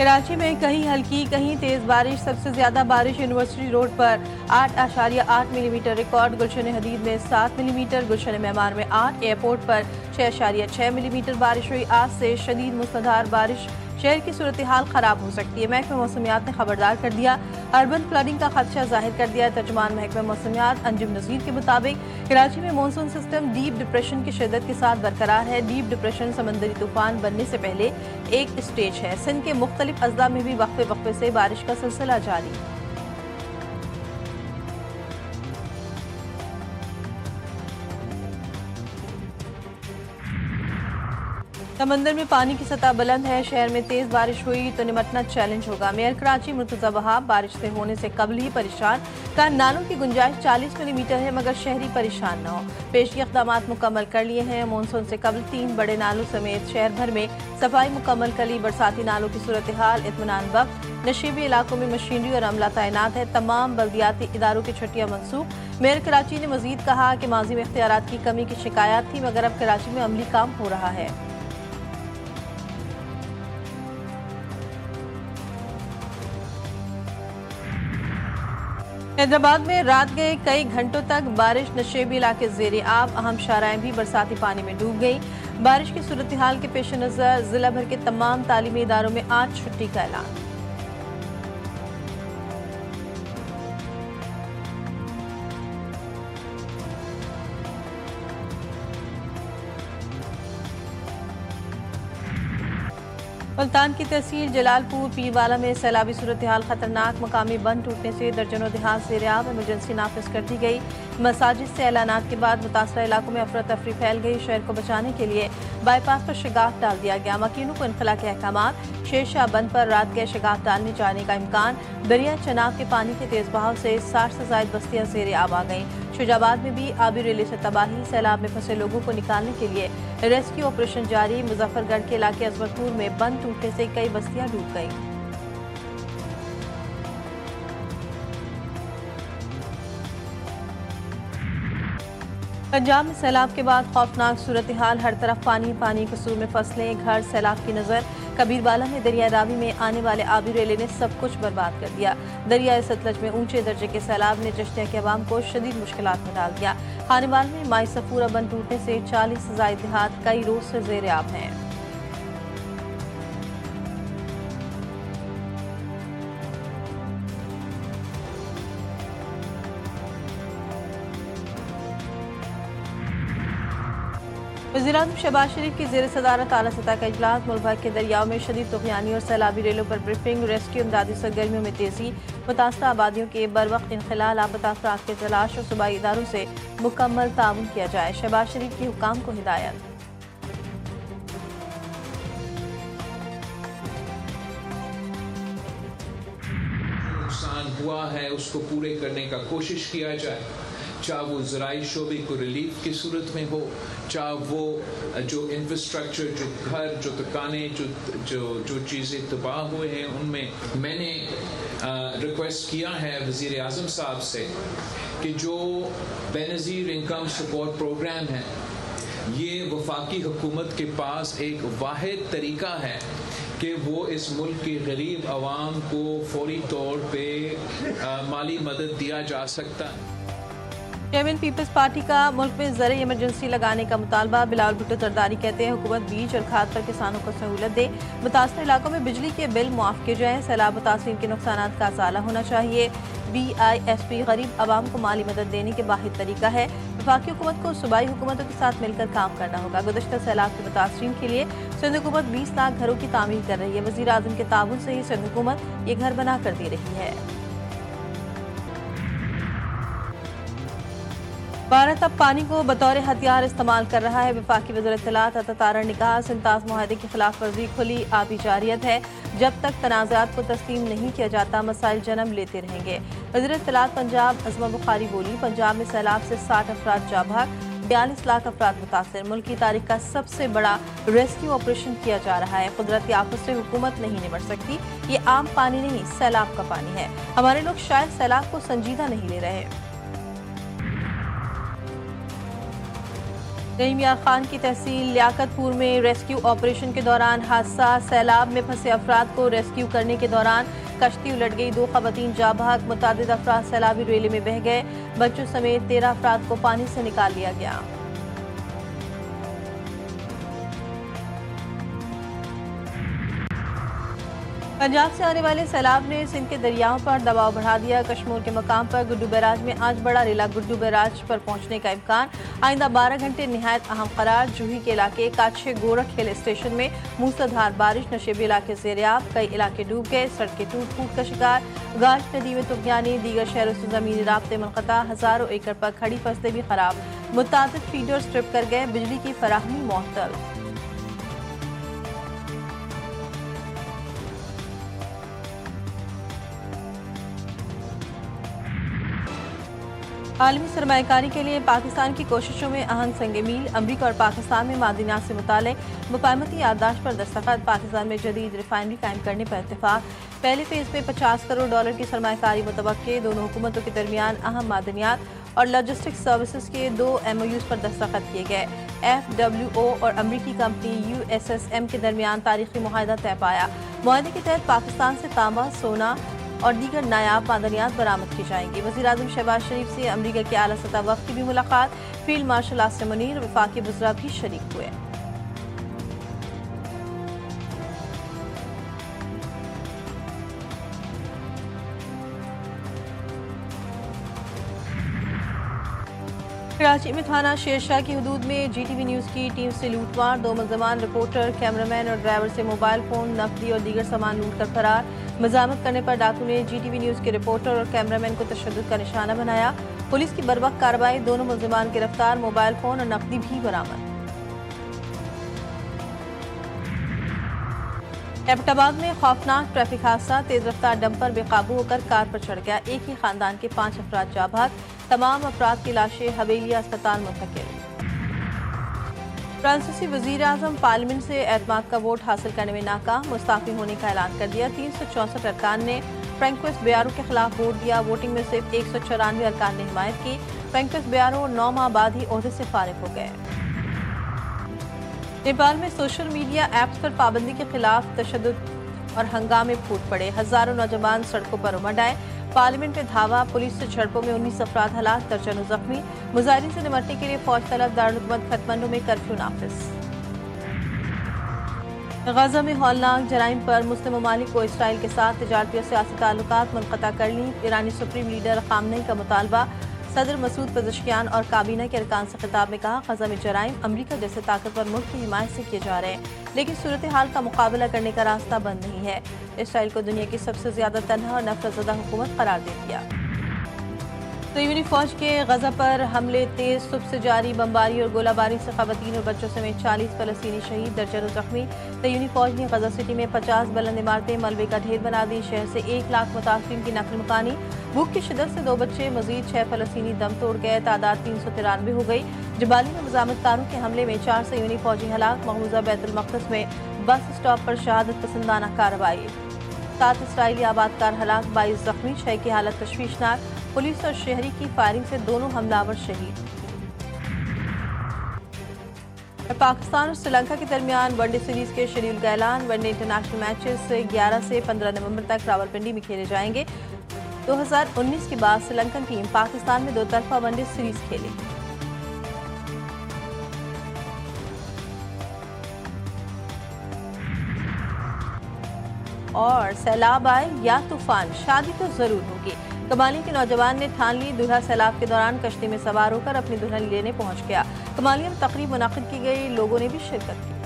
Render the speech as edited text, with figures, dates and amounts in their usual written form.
कराची में कहीं हल्की कहीं तेज बारिश। सबसे ज्यादा बारिश यूनिवर्सिटी रोड पर 8.8 मिलीमीटर रिकॉर्ड। गुलशन हदीद में 7 मिलीमीटर, गुलशन मेहमान में 8, एयरपोर्ट पर 6.6 मिलीमीटर बारिश हुई। आज से शदीद मूसलाधार बारिश, शहर की सूरत हाल खराब हो सकती है। महकमा मौसमियात ने खबरदार कर दिया, अर्बन फ्लडिंग का खदशा जाहिर कर दिया। तर्जुमान महकमा मौसमियात अंजुम नज़ीर के मुताबिक कराची में मानसून सिस्टम डीप डिप्रेशन की शिद्दत के साथ बरकरार है। डीप डिप्रेशन समंदरी तूफान बनने से पहले एक स्टेज है। सिंध के मुख्तलिफ अजला में भी वक्फे वक्फे से बारिश का सिलसिला जारी। समंदर में पानी की सतह बुलंद है। शहर में तेज बारिश हुई तो निमटना चैलेंज होगा। मेयर कराची मुर्तजा वहाब बारिश से होने से कबल ही परेशान का नालों की गुंजाइश 40 मिलीमीटर है, मगर शहरी परेशान न हो। पेशी इक़दाम मुकम्मल कर लिए हैं। मानसून से कबल 3 बड़े नालों समेत शहर भर में सफाई मुकम्मल कर ली। बरसाती नालों की सूरत हाल इत्मीनान बख्श। नशीबी इलाकों में मशीनरी और अमला तैनात है। तमाम बल्दियाती इदारों की छुट्टियां मनसूख। मेयर कराची ने मजीद कहा कि माजी में इख्तियारात की कमी की शिकायत थी, मगर अब कराची में अमली काम हो रहा है। हैदराबाद में रात के कई घंटों तक बारिश, नशेबी इलाके ज़ेरे आब। अहम शाहराएं भी बरसाती पानी में डूब गई। बारिश की सूरत हाल के पेश नज़र जिला भर के तमाम तालीमी इदारों में आज छुट्टी का ऐलान। मुल्तान की तहसील जलालपुर पीरवाला में सैलाबी सूरत हाल खतरनाक। मकामी बंद टूटने से दर्जनों देहात ज़ेर-ए-आब। इमरजेंसी नाफिज कर दी गई। मसाजिद से ऐलानात के बाद मुतासरा इलाकों में अफरा तफरी फैल गई। शहर को बचाने के लिए बाईपास पर शगाफ डाल दिया गया। मकीनों को इनखला के अहकामात। शेरशाह बंद पर रात के शगाफ डालने जाने का इम्कान। दरिया चनाब के पानी के तेज बहाव से 60 से ज्यादा बस्तियां ज़ेर-ए-आब आ गईं। शुजाबाद में भी आबी रेली से तबाही। सैलाब में फंसे लोगों को निकालने के लिए रेस्क्यू ऑपरेशन जारी। मुजफ्फरगढ़ के इलाके अजमतपुर में बंद टूटने से कई बस्तियां डूब गईं। पंजाब में सैलाब के बाद खौफनाक सूरत हाल। हर तरफ पानी पानी, कसूर में फसलें, घर, सैलाब की नज़र। कबीरवाला में दरिया रावी में आने वाले आबी रेले ने सब कुछ बर्बाद कर दिया। दरिया सतलज में ऊंचे दर्जे के सैलाब ने जश्तिया के अवाम को शदीद मुश्किलात में डाल दिया। खानेवाल में माई सफूरा बंद टूटने से 40 से ज्यादा देहात कई रोज से ज़ेर-ए-आब हैं। वज़ीर-ए-आज़म शहबाज शरीफ की ज़ेर सदारत आला सतह का इजलास। मुल्क भर के दरियाओं में शदीद तुग़यानी और सैलाबी रेलों पर ब्रीफिंग। रेस्क्यू इमदादी सरगर्मियों में तेजी। मुतासरा आबादियों के बरवक्त इंखलाल, लापता अफराद के तलाश और सूबाई इदारों से मुकम्मल ताउन किया जाए। शहबाज शरीफ की हुकाम को हिदायत। नुकसान हुआ है उसको पूरे करने का कोशिश किया जाए, चाहे वो ज़राई शोबे को रिलीफ की सूरत में हो, चाहे वो जो इंफ्रास्ट्रक्चर, जो घर, जो दुकानें, जो चीज़ें तबाह हुए हैं उनमें। मैंने रिक्वेस्ट किया है वज़ीर आज़म साहब से कि जो बेनज़ीर इनकम सपोर्ट प्रोग्राम है, ये वफाकी हुकूमत के पास एक वाहिद तरीका है कि वो इस मुल्क के गरीब आवाम को फौरी तौर पे माली मदद दिया जा सकता है। चेयरमैन पीपल्स पार्टी का मुल्क में ज़रूरी इमरजेंसी लगाने का मुतालबा। बिलावल भुट्टो जरदारी कहते हैं हुकूमत बीज और खाद पर किसानों को सहूलत दे। मुतासर इलाकों में बिजली के बिल मुआफ किए जाएँ। सैलाब मुतासिर के नुकसान का असाला होना चाहिए। BISP गरीब आवाम को माली मदद देने के वाहिद तरीका है। वफाकी हुकूमत को सूबाई हुकूमतों के साथ मिलकर काम करना होगा। गुज़श्ता सैलाब के मुतासरीन के लिए सिंध हुकूमत 20 लाख घरों की तामीर कर रही है। वज़ीर आज़म के ताउन से ही सिंध हुकूमत ये घर बना कर दे रही है। भारत अब पानी को बतौर हथियार इस्तेमाल कर रहा है। वफाकी वज़ीर इत्तलात अता तारड़ ने कहा, सिंताज मुआहदे की खिलाफ वर्जी खुली आबी जारियत है। जब तक तनाज़ात को तस्लीम नहीं किया जाता मसाइल जन्म लेते रहेंगे। वज़ीर इत्तलात पंजाब अज़मा बुखारी बोली, पंजाब में सैलाब से 60 अफराद जाँ भाग, 42 लाख अफराद मुतासर। मुल्क की तारीख का सबसे बड़ा रेस्क्यू ऑपरेशन किया जा रहा है। कुदरती आफत से हुकूमत नहीं निपट सकती। ये आम पानी नहीं, सैलाब का पानी है। हमारे लोग शायद सैलाब को संजीदा नहीं ले रहे। रहीम यार खान की तहसील लियाकतपुर में रेस्क्यू ऑपरेशन के दौरान हादसा। सैलाब में फंसे अफराद को रेस्क्यू करने के दौरान कश्ती उलट गई, 2 खवातीन जाँ बहक, मुतादिद अफराद सैलाबी रेले में बह गए। बच्चों समेत 13 अफराद को पानी से निकाल लिया गया। पंजाब से आने वाले सैलाब ने सिंध के दरियाओं पर दबाव बढ़ा दिया। कश्मीर के मकाम पर गुड्डू बैराज में आज बड़ा रेला गुड्डू बैराज पर पहुंचने का इम्कान। आइंदा 12 घंटे निहायत अहम करार। जूही के इलाके काछे गोरख हिल स्टेशन में मूसलाधार बारिश, नशेबी इलाके ज़ेरियाब, कई इलाके डूब गए, सड़कें टूट फूट का शिकार। गाज नदी में तुगयानी, दीगर शहरों से ज़मीनी राब्ते मुनक़ता, हज़ारों एकड़ पर खड़ी फसलें भी खराब। मुतादिद फीडर स्ट्रिप कर गए, बिजली की फराहमी मुअत्तल। आलमी सरमायाकारी के लिए पाकिस्तान की कोशिशों में अहम संग मील। अमरीका और पाकिस्तान में मादनियात से मुताल्लिक़ मुफाहमती याददाश्त पर दस्तखत। पाकिस्तान में जदीद रिफाइनरी कायम करने पर इत्तेफाक। पहले फेज़ में $50 करोड़ की सरमायाकारी मुतवक्के। दोनों हुकूमतों के दरमियान अहम मादनियात और लॉजिस्टिक्स सर्विसेज के 2 MOUs पर दस्तखत किए गए। FWO और अमरीकी कंपनी USSM के दरमियान तारीखी मुआहदा तय पाया। मुआहदे के तहत पाकिस्तान से तांबा, सोना और दीगर नायाब मादनियात बरामद की जाएंगी। वज़ीर-ए-आज़म शहबाज शरीफ से अमरीका के आला सतह वफ़द की भी मुलाकात। फील्ड मार्शल आसिम मुनीर, वफाकी वज़रा भी शरीक हुए। कराची में थाना शेरशाह की हदूद में GTV न्यूज़ की टीम से लूटमार। 2 मुल्ज़मान रिपोर्टर, कैमरामैन और ड्राइवर से मोबाइल फ़ोन, नकदी और दीगर सामान लूट कर फरार। मज़ामत करने पर डाकू ने GTV न्यूज़ के रिपोर्टर और कैमरामैन को तशद्दुद का निशाना बनाया। पुलिस की बर्वक्त कार्रवाई, दोनों मुल्ज़मान गिरफ्तार, मोबाइल फ़ोन और नकदी भी बरामद। एबटाबाद में खौफनाक ट्रैफिक हादसा। तेज रफ्तार डंपर बेकाबू होकर कार पर चढ़ गया। एक ही खानदान के 5 अफराद जाँ बहक, तमाम अफराद की लाशें हवेली अस्पताल मुंतकिल। फ्रांसीसी वज़ीर-ए-आज़म पार्लियामेंट से एतमाद का वोट हासिल करने में नाकाम, मुस्ताफ़ी होने का ऐलान कर दिया। 364 अरकान ने फ्रैंकोइस बेयारो के खिलाफ वोट दिया। वोटिंग में सिर्फ 194 अरकान ने हिमायत की। फ्रैंकोइस बेयारो 9 माह बाद ही ओहदे से फारिग हो गए। नेपाल में सोशल मीडिया ऐप्स पर पाबंदी के खिलाफ तशद्दुद और हंगामे फूट पड़े। हजारों नौजवान सड़कों पर उमड़ आए। पार्लियामेंट में धावा, पुलिस से झड़पों में 19 अफराद हलाक, दर्जनों जख्मी। मुजाहिरीन से निपटने के लिए फौज तलब। दारुल हुकूमत काठमांडू में कर्फ्यू नाफिज। गजा में हौलनाक जराइम पर मुस्लिम ममालिक को इसराइल के साथ तिजारती और सियासी ताल्लुकात मुनक़ता कर ली। ईरानी सुप्रीम लीडर खामनेई का मुतालबा। सदर मसूद पज़ेश्कियान और काबीना के अरकान से खिताब में कहा, गजा में जराइम अमरीका जैसे ताकतवर मुल्क की हिमायत से किए जा रहे हैं, लेकिन सूरत हाल का मुकाबला करने का रास्ता बंद नहीं है। इसराइल को दुनिया की सबसे ज्यादा तन्हा और नफरतज़दा हुकूमत करार दे दिया। तैयूनी फौज के गजा पर हमले तेज। सुबह से जारी बमबारी और गोलाबारी से खवातीन और बच्चों समेत 40 फलस्तीनी शहीद, दर्जनों जख्मी। तैयूनी फौज ने गजा सिटी में 50 बुलंद इमारतें मलबे का ढेर बना दी। शहर से 1 लाख मुतासरीन की नकल मकानी। भूख की शिद्दत से 2 बच्चे, मजीद 6 फलस्तीनी दम तोड़ गए। तादाद 393 हो गई। जबाली में मज़ामतकारों के हमले में 4 तैयूनी फौजी हलाक। मकबूजा बैतुल मक़दस में बस स्टॉप पर शहादत पसंदाना कार्रवाई। 7 इसराइली आबादकार हलाक, 22 जख्मी, 6 की हालत तशवीशनाक। पुलिस और शहरी की फायरिंग से दोनों हमलावर शहीद। पाकिस्तान और श्रीलंका के दरमियान वनडे सीरीज के शेड्यूल का ऐलान। वनडे इंटरनेशनल मैचेस 11 से 15 नवंबर तक रावलपिंडी में खेले जाएंगे। 2019 के बाद श्रीलंकन टीम पाकिस्तान में 2 तरफा वनडे सीरीज खेली। और सैलाब आए या तूफान, शादी तो जरूर होगी। कमाली के नौजवान ने ठान ली, दूल्हा सैलाब के दौरान कश्ती में सवार होकर अपनी दुल्हन लेने पहुंच गया। कमालिया में तकरीब मुनाकिद की गई, लोगों ने भी शिरकत की।